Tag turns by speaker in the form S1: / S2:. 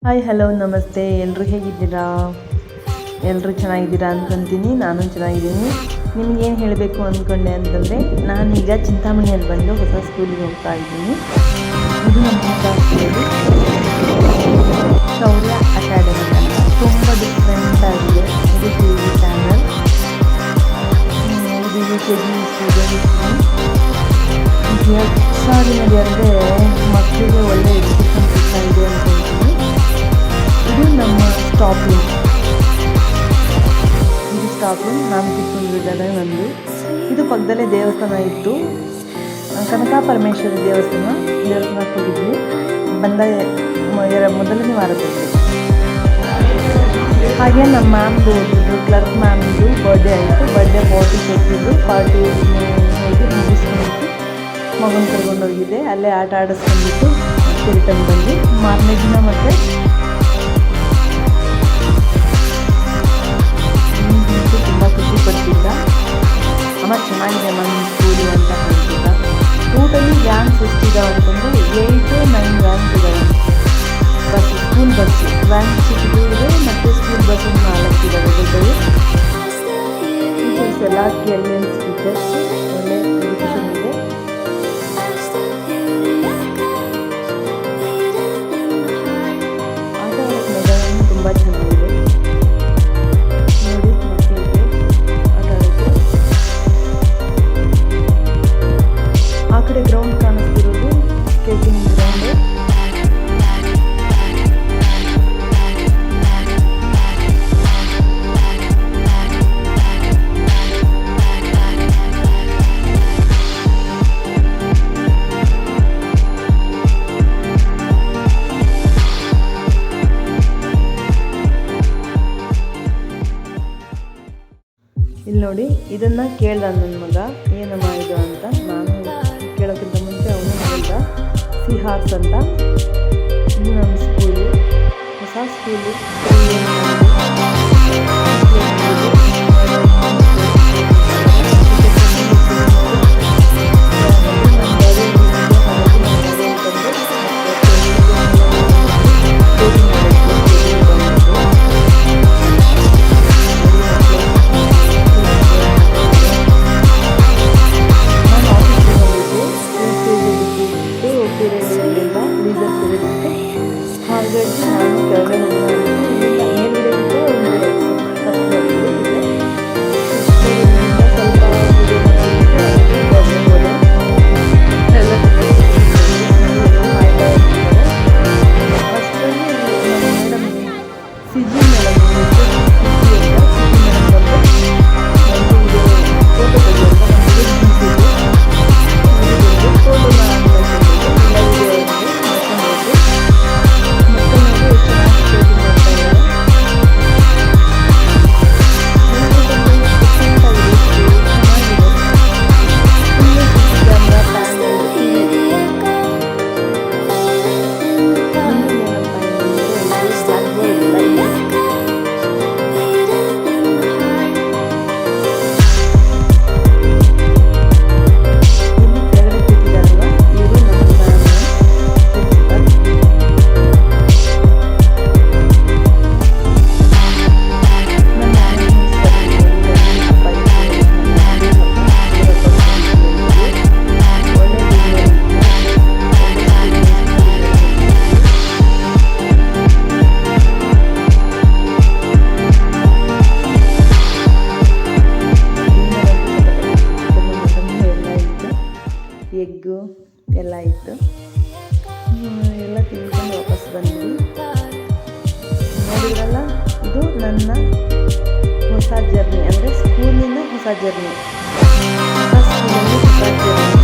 S1: Hi hello ನಮಸ್ತೆ, ಎಲ್ಲರೂ ಹೇಗಿದ್ದೀರಾ? ಎಲ್ಲರೂ ಚೆನ್ನಾಗಿದ್ದೀರಾ ಅಂದ್ಕೊತೀನಿ. ನಾನು ಚೆನ್ನಾಗಿದ್ದೀನಿ. ನಿಮಗೇನು ಹೇಳಬೇಕು ಅಂದ್ಕೊಂಡೆ ಅಂತಂದರೆ, ನಾನೀಗ ಚಿಂತಾಮಣಿಯಲ್ಲಿ ಬಂದು ಹೊಸ ಸ್ಕೂಲಿಗೆ ಹೋಗ್ತಾ ಇದ್ದೀನಿ. ಇದು ನಮ್ಮ ಹೊಸ ಸ್ಕೂಲು ಶೌರ್ಯ ಅಕಾಡೆಮಿ ಅಂತ. ತುಂಬ ಡಿಫ್ರೆಂಟ್ ಆಗಿದೆ. ಇದು ಟಿವಿ ಚಾನಲ್. ಇದು UKG ಸ್ಟೂಡೆಂಟ್ಸ್ ಹೆಚ್ಚಾಗಿ ಅಂದರೆ ಮಕ್ಕಳಿಗೆ ಒಳ್ಳೆ ಎಜುಕೇಷನ್ ಸಿಗ್ತಾ ಇದೆ ಅಂದ್ಕೊಳ್ತೀನಿ. ಇದು ನಮ್ಮ ಸ್ಟಾಪ್ ರೂಮ್. ನಾನು ಕೂತ್ಕೊಂಡಿದ್ದಾನೆ ಒಂದು. ಇದು ಪಕ್ಕದಲ್ಲೇ ದೇವಸ್ಥಾನ ಇತ್ತು. ಕನಕ ಪರಮೇಶ್ವರಿ ದೇವಸ್ಥಾನಕ್ಕೆ ಹೋಗಿದ್ವಿ ಮೊದಲನೇ ವಾರದಲ್ಲಿ. ಹಾಗೆ ನಮ್ಮ ಮ್ಯಾಮ್ದು ಕ್ಲರ್ಕ್ ಮ್ಯಾಮ್ದು ಬರ್ಡೇ ಆಯಿತು. ಬರ್ಡೇ ಪಾರ್ಟಿ ಕೊಟ್ಟಿದ್ದು. ಪಾರ್ಟಿ ಹೋಗಿ ಮುಗಿಸ್ಕೊಂಡು ಮಗನ ಕರ್ಕೊಂಡೋಗಿದ್ದೆ. ಅಲ್ಲೇ ಆಟ ಆಡಿಸ್ಕೊಂಡ್ಬಿಟ್ಟು ಮತ್ತೆ ರಿಟರ್ನ್ ಬಂದು ಮಾರನೇ ದಿನ ಮತ್ತೆ ತುಂಬ ಖುಷಿ ಪಡ್ತಿದ್ದ. ಅಮ್ಮ ಚೆನ್ನಾಗಿದೆ ನನ್ನ ಸ್ಕೂಲು ಅಂತ ಹೇಳ್ತಿದ್ದ. ಟೋಟಲಿ ವ್ಯಾನ್ಸ್ ಎಷ್ಟಿದ್ದಾವೆ ಅಂತಂದರೆ 8-9 ವ್ಯಾನ್ಸ್ ಇದ್ದಾವೆ. ಸ್ಕೂಲ್ ಬಸ್ಸು ವ್ಯಾನ್ ಚಿಕ್ಕದು ಇದೆ ಮತ್ತು ಸ್ಕೂಲ್ ಬಸ್ಸು 4 ಇದ್ದಾವೆ ದೊಡ್ಡವು. ಟೀಚರ್ಸ್ ಎಲ್ಲ KLN's ಟೀಚರ್ಸ್, ಒಳ್ಳೆ ಎಜುಕೇಷನ್ ಇದೆ. ಆಟ ಆಡೋಕ್ಕೆ ಮೈದಾನ ತುಂಬ ಚೆನ್ನಾಗಿದೆ. ನೋಡಿ ಮಕ್ಕಳಿಗೆ ಆಟ ಆಡೋಕ್ಕೆ. ಆ ಕಡೆ ಗ್ರೌಂಡ್ ಕಾಣಿಸ್ತಿರೋದು ಸ್ಕೇಟಿಂಗ್ ಗ್ರೌಂಡು. ಇಲ್ಲಿ ನೋಡಿ, ಇದನ್ನು ಕೇಳ್ದ ನನ್ನ ಮಗ, ಏನಮ್ಮ ಇದು ಅಂತ. ನಾನು ಕೇಳೋಕ್ಕಿಂತ ಮುಂಚೆ ಅವನು ಹೇಳ್ದ ಸಿಹಾರ್ಸ್ ಅಂತ. ಇದು ನಮ್ಮ ಸ್ಕೂಲು, ಹೊಸ ಸ್ಕೂಲು. ಹಾಗಾಗಿ ನಾನು ಕೆಳಗಡೆ ಎಗ್ಗು ಎಲ್ಲ ಇತ್ತು. ಎಲ್ಲ ತಿಳ್ಕೊಂಡು ವಾಪಸ್ ಬಂದ್ವಿ. ನೋಡಿದ್ರಲ್ಲ, ಇದು ನನ್ನ ಹೊಸ ಜರ್ನಿ, ಅಂದರೆ ಸ್ಕೂಲಿನ ಹೊಸ ಜರ್ನಿ. ಹೊಸ ಸ್ಕೂಲಲ್ಲಿ ಹೊಸ ಜರ್ನಿ.